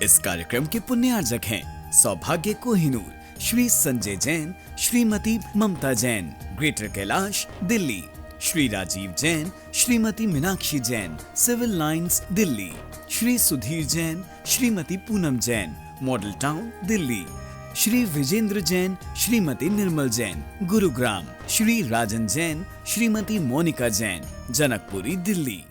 इस कार्यक्रम के पुण्यार्जक हैं सौभाग्य Kohinoor, Shri Sanjay Jain, Shrimati Mamta Jain, Greater Kailash, Delhi, Shri Rajiv Jain, Shrimati Meenakshi Jain, Civil Lines, Delhi, Shri Sudhir Jain, Shrimati Poonam Jain, Model Town, Delhi, Shri Vijendra Jain, Shrimati Nirmal Jain, Gurugram, Shri Rajan Jain, Shrimati Monika Jain, Janakpuri, Delhi.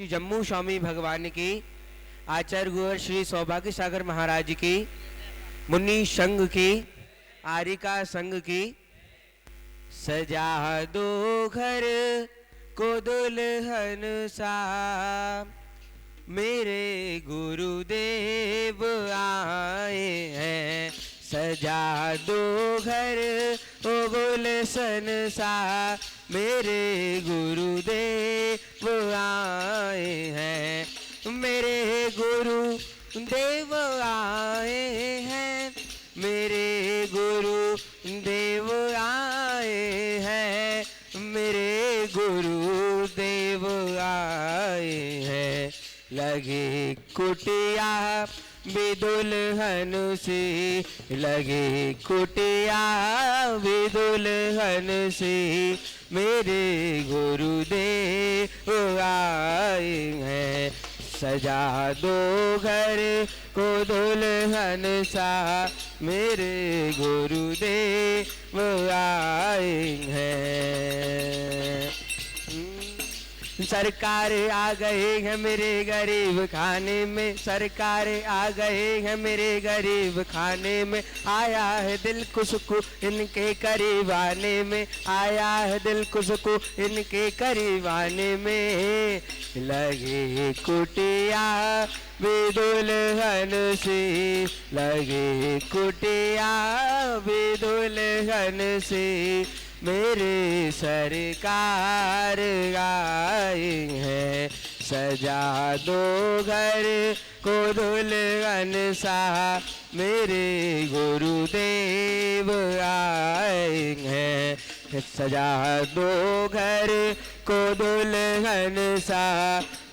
Jambu Swami भगवान की, आचार्य गुरु श्री सौभाग्य सागर महाराज की, मुनि संघ की, आरिका संघ की। सजा दो घर को दुल्हन सा, मेरे गुरुदेव आए हैं। सजा दो घर को गुलशन सा, मेरे गुरुदेव आए हैं। मेरे गुरुदेव आए हैं, मेरे गुरुदेव आए हैं, मेरे गुरुदेव आए हैं। लगे कुटिया भी दुल्हन से, लगे कुटिया भी दुल्हन से, मेरे गुरुदेव आए हैं। सजा दो घर को दुल्हन सा, मेरे गुरुदेव आए हैं। सरकार आ गए हैं मेरे गरीब खाने में, सरकार आ गए हैं मेरे गरीब खाने में, आया है दिल को सुकून इनके करीब आने में, आया है दिल को सुकून इनके करीब आने में। लगे कुटिया दुल्हन से, लगे कुटिया दुल्हन से, मेरे सरकार आए हैं, सजा दो घर को दुल्हन सा, मेरे गुरुदेव आए हैं, सजा दो घर को दुल्हन सा,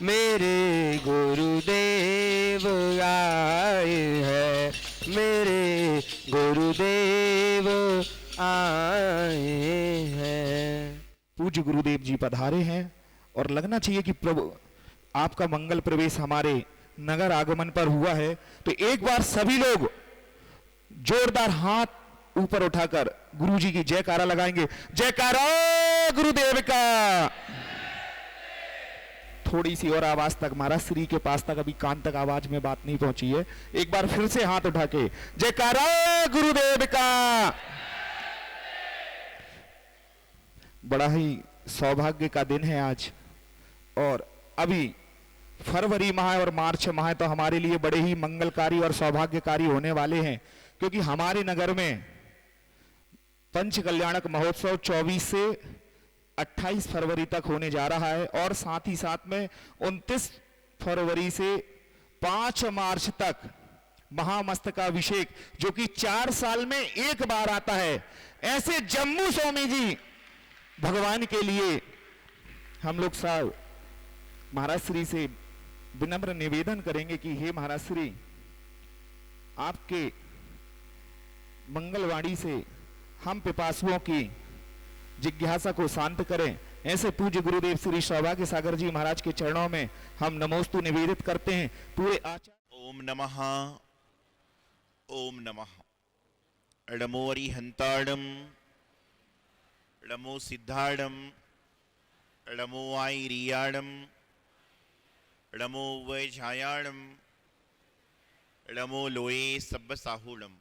मेरे गुरुदेव आए हैं, मेरे गुरुदेव आए हैं। पूज्य गुरुदेव जी पधारे हैं और लगना चाहिए कि प्रभु आपका मंगल प्रवेश हमारे नगर आगमन पर हुआ है। तो एक बार सभी लोग जोरदार हाथ ऊपर उठाकर गुरु जी की जयकारा लगाएंगे। जयकारा गुरुदेव का। थोड़ी सी और आवाज तक, महाराज श्री के पास तक अभी कान तक आवाज में बात नहीं पहुंची है। एक बार फिर से हाथ उठा के जयकारा गुरुदेव का। बड़ा ही सौभाग्य का दिन है आज। और अभी फरवरी माह और मार्च माह तो हमारे लिए बड़े ही मंगलकारी और सौभाग्यकारी होने वाले हैं, क्योंकि हमारे नगर में पंच कल्याणक महोत्सव 24 से 28 फरवरी तक होने जा रहा है। और साथ ही साथ में 29 फरवरी से 5 मार्च तक महामस्तकाभिषेक, जो कि 4 साल में एक बार आता है। ऐसे जम्मू स्वामी जी भगवान के लिए हम लोग साहब महाराज श्री से विनम्र निवेदन करेंगे कि हे महाराज श्री, आपके मंगलवाणी से हम पिपासुओं की जिज्ञासा को शांत करें। ऐसे पूज्य गुरुदेव श्री सौभाग्य सागर जी महाराज के चरणों में हम नमोस्तु निवेदित करते हैं। पूरे आचार्य ओम नमः, ओम नमः। एडमो अरिहंताड़म, एडमो सिद्धाड़म, एडमो आईरियाड़म, एडमो वैझायाड़म, एडमो लोए सब साहुड़म।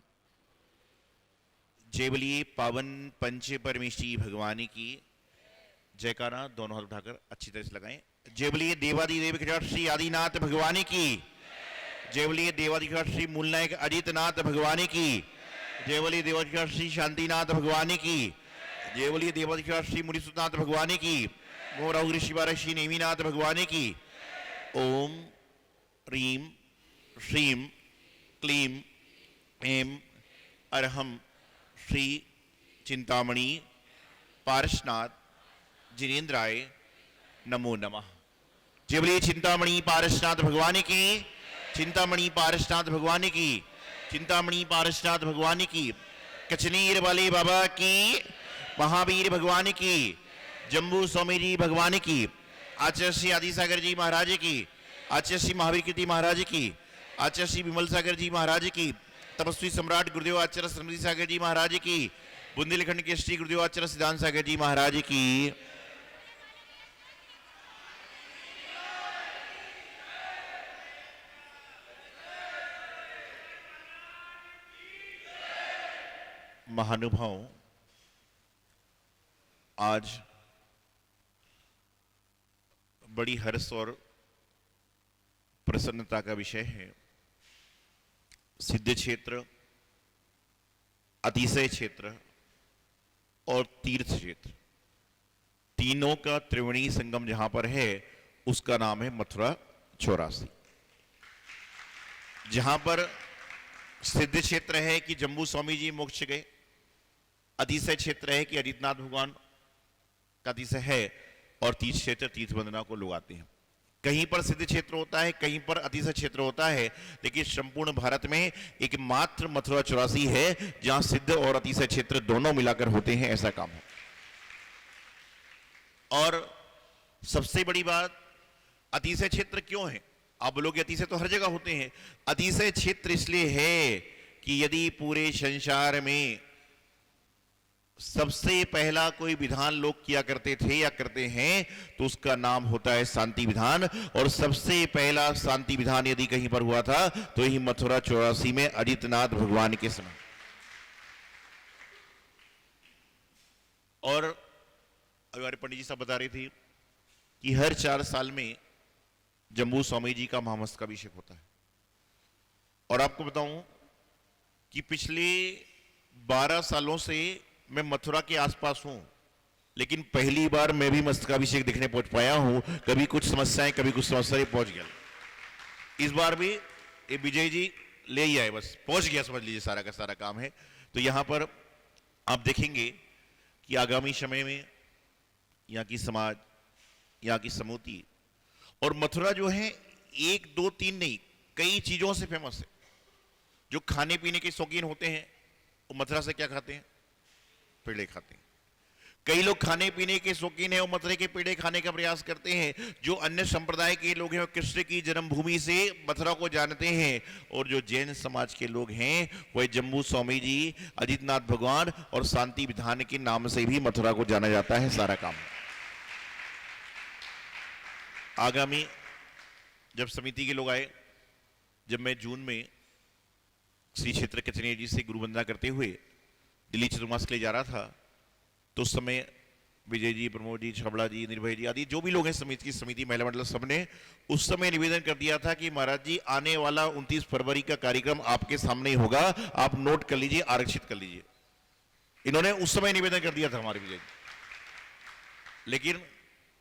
जय बोलिए पावन पंच परमेश्वरी भगवानी की। जयकारा दोनों हाथ उठाकर अच्छी तरह से लगाएं। जय बोलिए देवादिदेव श्री आदिनाथ भगवानी की। जय बोलिए देवाधिकार श्री मूलनायक अजितनाथ भगवानी की। जय बोलिए देवाधिकार श्री शांतिनाथ भगवानी की। जय बोलिए देवाधिकार श्री मुनिसुतनाथ भगवानी की। मोराहु ऋषि श्री नेमीनाथ भगवानी की। ओम ह्रीम श्रीम क्लीम ऐम अरहम श्री चिंतामणि पारसनाथ जिनेन्द्राय नमो नमः। जय बोलिए चिंतामणि पारसनाथ भगवानी की। चिंतामणि पारसनाथ भगवानी की। चिंतामणि पारसनाथ भगवानी की। कचनीर वाले बाबा की। महावीर भगवानी की। जम्बू स्वामी जी भगवानी की। आचार्य श्री आदिसागर जी महाराज की। आचार्य श्री महावीर कीर्ति महाराज की। आचार्य श्री विमल सागर जी महाराज की। तपस्वी सम्राट गुरुदेव आचार्य समृद्धि सागर जी महाराज की। बुंदेलखंड के श्री गुरुदेव आचार्य सिद्धांत सागर जी महाराज की। महानुभाव, आज बड़ी हर्ष और प्रसन्नता का विषय है। सिद्ध क्षेत्र, अतिशय क्षेत्र और तीर्थ क्षेत्र, तीनों का त्रिवेणी संगम जहां पर है उसका नाम है मथुरा 84। जहां पर सिद्ध क्षेत्र है कि जम्बू स्वामी जी मोक्ष गए, अतिशय क्षेत्र है कि अजितनाथ भगवान का अतिशय है, और तीर्थ क्षेत्र तीर्थ वंदना को लोग आते हैं। कहीं पर सिद्ध क्षेत्र होता है, कहीं पर अतिशय क्षेत्र होता है, लेकिन संपूर्ण भारत में एक मात्र मथुरा 84 है जहां सिद्ध और अतिशय क्षेत्र दोनों मिलाकर होते हैं। ऐसा काम है। और सबसे बड़ी बात, अतिशय क्षेत्र क्यों है? आप बोलोगे अतिशय तो हर जगह होते हैं। अतिशय क्षेत्र इसलिए है कि यदि पूरे संसार में सबसे पहला कोई विधान लोग किया करते थे या करते हैं तो उसका नाम होता है शांति विधान। और सबसे पहला शांति विधान यदि कहीं पर हुआ था तो यही मथुरा 84 में अजितनाथ भगवान के समय। और हमारे पंडित जी साहब बता रही थी कि हर 4 साल में जम्बू स्वामी जी का महामस्तकाभिषेक होता है। और आपको बताऊं कि पिछले 12 सालों से मैं मथुरा के आसपास हूं, लेकिन पहली बार मैं भी मस्तकाभिषेक देखने पहुंच पाया हूं। कभी कुछ समस्याएं, कभी कुछ समस्याएं, पहुंच गया। इस बार भी ये विजय जी ले ही आए, बस पहुंच गया, समझ लीजिए सारा का सारा काम है। तो यहां पर आप देखेंगे कि आगामी समय में यहाँ की समाज, यहाँ की समूति और मथुरा जो है 1 2 3 नहीं, कई चीजों से फेमस है। जो खाने पीने के शौकीन होते हैं वो मथुरा से क्या खाते हैं? पेड़े खाते हैं। कई लोग खाने पीने के शौकीन हैं, वो मथुरा के पेड़े खाने का प्रयास करते हैं। जो अन्य संप्रदाय के लोग हैं वो कृष्ण की जन्मभूमि से मथुरा को जानते हैं। और जो जैन समाज के लोग हैं वह जम्बू स्वामी जी, अजितनाथ भगवान और शांति विधान के नाम से भी मथुरा को जाना जाता है। सारा काम आगामी जब समिति के लोग आए, जब मैं जून में श्री क्षेत्र कचनेर जी से गुरु वंदना करते हुए दिल्ली चतुर्मास के लिए जा रहा था, तो उस समय विजय जी, प्रमोद जी, छबड़ा जी, निर्भय जी आदि जो भी लोग हैं समिति की, समिति महिला मंडल, सबने उस समय निवेदन कर दिया था कि महाराज जी आने वाला 29 फरवरी का कार्यक्रम आपके सामने ही होगा, आप नोट कर लीजिए, आरक्षित कर लीजिए। इन्होंने उस समय निवेदन कर दिया था हमारे विजय जी। लेकिन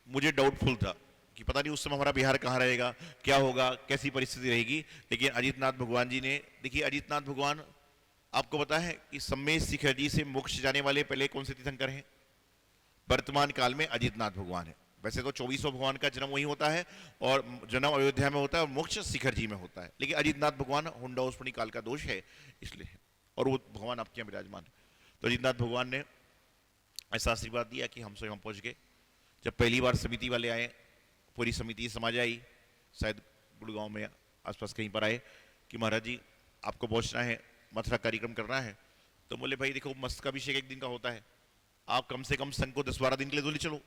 मुझे डाउटफुल था कि पता नहीं उस समय हमारा बिहार कहाँ रहेगा, क्या होगा, कैसी परिस्थिति रहेगी। लेकिन अजितनाथ भगवान जी ने, देखिए अजितनाथ भगवान, आपको पता है कि सम्मेद शिखर जी से मोक्ष जाने वाले पहले कौन से तीर्थंकर हैं? वर्तमान काल में अजितनाथ भगवान है। वैसे तो 24 भगवान का जन्म वही होता है और जन्म अयोध्या में होता है और मोक्ष शिखर जी में होता है, लेकिन अजितनाथ भगवान हुंडा उस्मणी काल का दोष है इसलिए, और वो भगवान आपके यहाँ विराजमान है। तो अजितनाथ भगवान ने ऐसा आशीर्वाद दिया कि हम स्वयं पहुंच गए। जब पहली बार समिति वाले आए, पूरी समिति समाज आई, शायद गुड़गांव में आसपास कहीं पर आए कि महाराज जी आपको पहुंचना है, मथुरा कार्यक्रम करना है। तो बोले भाई देखो मस्तकाभिषेक 1 दिन का होता है, आप कम से कम संघ को 10-12 दिन के लिए तो ले चलो।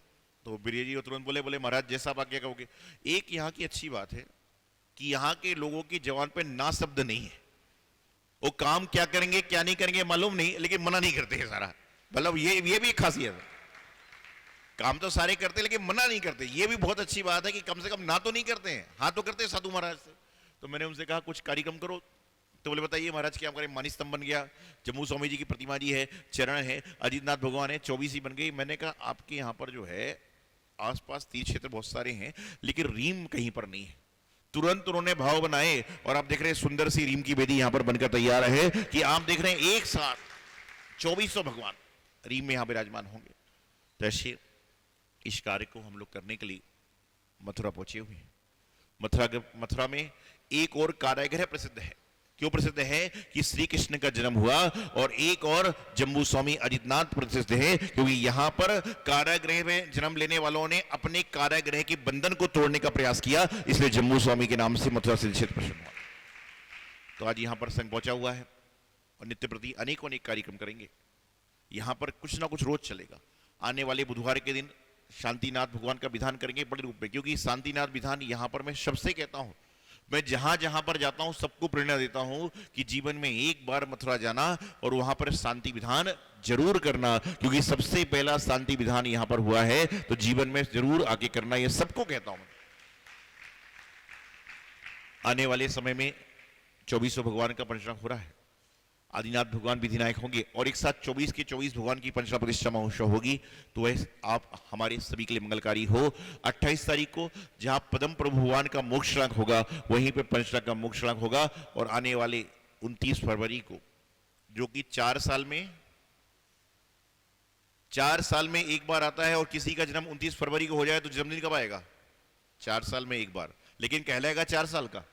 तो विजय जी तुरंत बोले महाराज जैसा आप आज्ञा कहोगे। एक यहाँ की अच्छी बात है कि यहाँ के लोगों की जवान पे ना शब्द नहीं है। वो काम क्या करेंगे क्या नहीं करेंगे मालूम नहीं, लेकिन मना नहीं करते हैं सारा। मतलब ये भी एक खासियत है, काम तो सारे करते लेकिन मना नहीं करते। ये भी बहुत अच्छी बात है कि कम से कम ना तो नहीं करते हैं, हाँ तो करते हैं साधु महाराज से। तो मैंने उनसे कहा कुछ कार्यक्रम करो। तो बोले बताइए महाराज क्या करें? मानी स्तंभ बन गया, जम्मू स्वामी जी की प्रतिमा जी है, चरण है, अजितनाथ भगवान है, 24 ही बन गई। मैंने कहा आपके यहाँ पर जो है आसपास तीर्थ क्षेत्र बहुत सारे हैं, लेकिन रीम कहीं पर नहीं है। तुरंत उन्होंने भाव बनाए और आप देख रहे हैं सुंदर सी रीम की वेदी यहाँ पर बनकर तैयार है कि आप देख रहे हैं एक साथ 2400 भगवान रीम में यहाँ विराजमान होंगे। तो ऐसे इस कार्य को हम लोग करने के लिए मथुरा पहुंचे हुए हैं। मथुरा में एक और कारागृह प्रसिद्ध है। क्यों प्रसिद्ध है? कि श्री कृष्ण का जन्म हुआ। और एक और जम्बू स्वामी अजितनाथ प्रसिद्ध है क्योंकि यहां पर कारागृह में जन्म लेने वालों ने अपने कारागृह के बंधन को तोड़ने का प्रयास किया, इसलिए जम्बू स्वामी के नाम से मथुरा से क्षेत्र प्रसिद्ध हुआ। तो आज यहां पर संघ पहुंचा हुआ है और नित्य प्रति अनेकों अनेक कार्यक्रम करेंगे। यहां पर कुछ ना कुछ रोज चलेगा। आने वाले बुधवार के दिन शांतिनाथ भगवान का विधान करेंगे बड़े रूप में, क्योंकि शांतिनाथ विधान यहां पर मैं सबसे कहता हूं, मैं जहां जहां पर जाता हूं सबको प्रेरणा देता हूं कि जीवन में एक बार मथुरा जाना और वहां पर शांति विधान जरूर करना, क्योंकि सबसे पहला शांति विधान यहां पर हुआ है, तो जीवन में जरूर आगे करना, ये सबको कहता हूं। आने वाले समय में 2400 भगवान का पंचनाम हो रहा है। आदिनाथ भगवान विधिनायक होंगे और एक साथ 24 के 24 भगवान की पंचना प्रतिष्ठा महोत्सव होगी। तो वह आप हमारे सभी के लिए मंगलकारी हो। 28 तारीख को जहां पदम प्रभु भगवान का मोक्षांक होगा वहीं पे पंचना का मोक्षांक होगा। और आने वाले 29 फरवरी को, जो कि 4 साल में एक बार आता है, और किसी का जन्म 29 फरवरी को हो जाए तो जन्मदिन कब आएगा? 4 साल में एक बार, लेकिन कहलाएगा 4 साल का।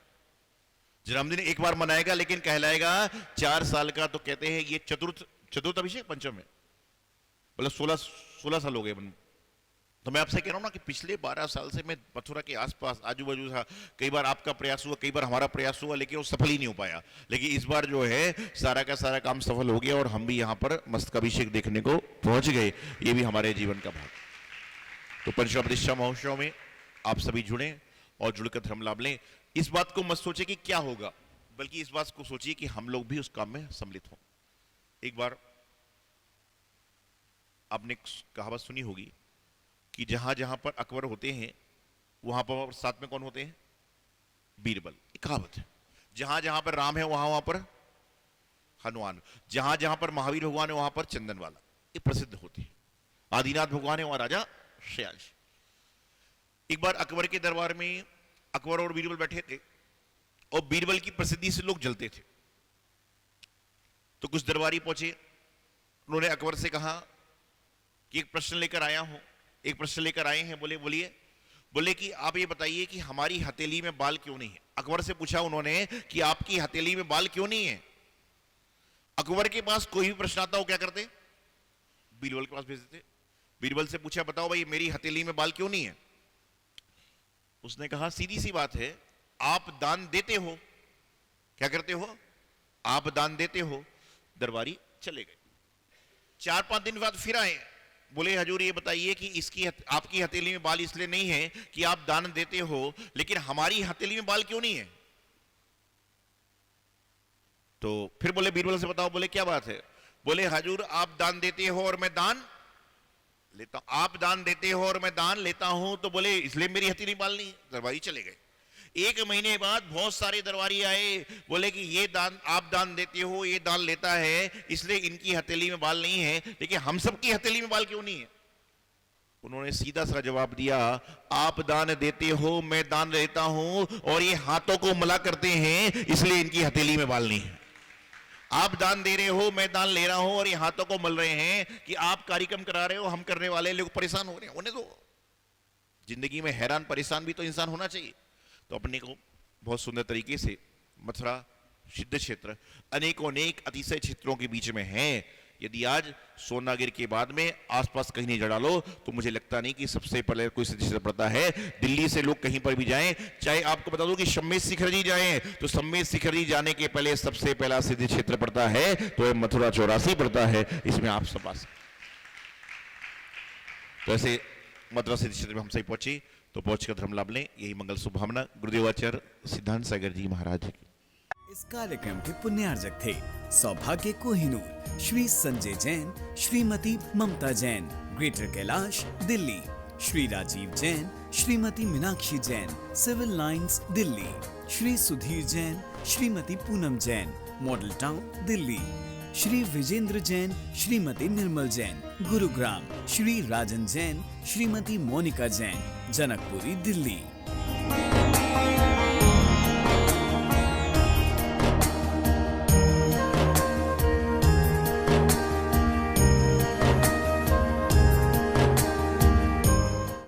जन्मदिन एक बार मनाएगा लेकिन कहलाएगा 4 साल का। तो कहते हैं ये चतुर्थ अभिषेक पंचम है, मतलब 16 साल हो गए तो मैं आपसे कह रहा हूं ना कि पिछले 12 साल से मैं मथुरा के आसपास आजू बाजू था। कई बार आपका प्रयास हुआ, कई बार हमारा प्रयास हुआ, लेकिन वो सफल ही नहीं हो पाया। लेकिन इस बार जो है सारा का सारा काम सफल हो गया और हम भी यहाँ पर मस्तकाभिषेक देखने को पहुंच गए। ये भी हमारे जीवन का भाग। तो पंचमा प्रतिष्ठा महोत्सव में आप सभी जुड़े और जुड़कर धर्म लाभ लें। इस बात को मत सोचे कि क्या होगा, बल्कि इस बात को सोचिए कि हम लोग भी उस काम में सम्मिलित हों। एक बार आपने कहावत सुनी होगी कि जहां जहां पर अकबर होते हैं वहां पर साथ में कौन होते हैं? बीरबल। एक कहावत है। जहां जहां पर राम है वहां वहां पर हनुमान, जहां जहां पर महावीर भगवान है वहां पर चंदन वाला। ये प्रसिद्ध होती है। आदिनाथ भगवान है वहां राजा श्रेयांश। एक बार अकबर के दरबार में अकबर और बीरबल बैठे थे और बीरबल की प्रसिद्धि से लोग जलते थे। तो कुछ दरबारी पहुंचे, उन्होंने अकबर से कहा कि एक प्रश्न लेकर आया हूं। एक प्रश्न लेकर आए हैं। बोले बोलिए। बोले कि आप ये बताइए कि हमारी हथेली में बाल क्यों नहीं है? अकबर से पूछा उन्होंने कि आपकी हथेली में बाल क्यों नहीं है? अकबर के पास कोई भी प्रश्न आता हो क्या करते? बीरबल के पास भेज देते। बीरबल से पूछा बताओ भाई मेरी हथेली में बाल क्यों नहीं है? उसने कहा सीधी सी बात है, आप दान देते हो। क्या करते हो? आप दान देते हो। दरबारी चले गए। 4-5 दिन बाद फिर आए। बोले हजूर ये बताइए कि इसकी आपकी हथेली में बाल इसलिए नहीं है कि आप दान देते हो, लेकिन हमारी हथेली में बाल क्यों नहीं है? तो फिर बोले बीरबल से बताओ। बोले क्या बात है? बोले हजूर आप दान देते हो और मैं दान लेता हूं। आप दान देते हो और मैं दान लेता हूं, तो बोले इसलिए मेरी हथेली में बाल नहीं है। दरबारी चले गए। 1 महीने बाद बहुत सारे दरबारी आए। बोले कि ये दान आप दान देते हो, ये दान लेता है, इसलिए इनकी हथेली में बाल नहीं है, लेकिन हम सबकी हथेली में बाल क्यों नहीं है? उन्होंने सीधा सा जवाब दिया, आप दान देते हो, मैं दान लेता हूं, और ये हाथों को मला करते हैं, इसलिए इनकी हथेली में बाल नहीं है। आप दान दे रहे हो, मैं दान ले रहा हूं, और ये हाथों को मल रहे हैं कि आप कार्यक्रम करा रहे हो, हम करने वाले लोग परेशान हो रहे हैं। उन्हें तो जिंदगी में हैरान परेशान भी तो इंसान होना चाहिए। तो अपने को बहुत सुंदर तरीके से मथुरा सिद्ध क्षेत्र अनेकों अनेक अतिशय क्षेत्रों के बीच में है। यदि आज सोनागिर के बाद में आसपास कहीं नहीं जड़ा लो तो मुझे लगता नहीं कि सबसे पहले कोई सिद्ध क्षेत्र पड़ता है। दिल्ली से लोग कहीं पर भी जाएं, चाहे आपको बता दूं कि शम्मेश शिखर जी जाएं, तो शम्मेश शिखर जी जाने के पहले सबसे पहला सिद्ध क्षेत्र पड़ता है तो ये मथुरा 84 पड़ता है। इसमें आप सब पास तो ऐसे मथुरा सिद्ध क्षेत्र में हम सही पहुंचे तो पहुंचकर धर्म लाभ लें, यही मंगल शुभकामना। गुरुदेवाचार्य सिद्धांत सागर जी महाराज। इस कार्यक्रम के पुण्यार्जक थे सौभाग्य Kohinoor, Shri Sanjay Jain, Shrimati Mamta Jain, Greater Kailash Delhi, Shri Rajiv Jain, Shrimati Meenakshi Jain, Civil Lines Delhi, Shri Sudhir Jain, Shrimati Poonam Jain, Model Town Delhi, Shri Vijendra Jain, Shrimati Nirmal Jain, Gurugram, Shri Rajan Jain, Shrimati Monika Jain, Janakpuri Delhi.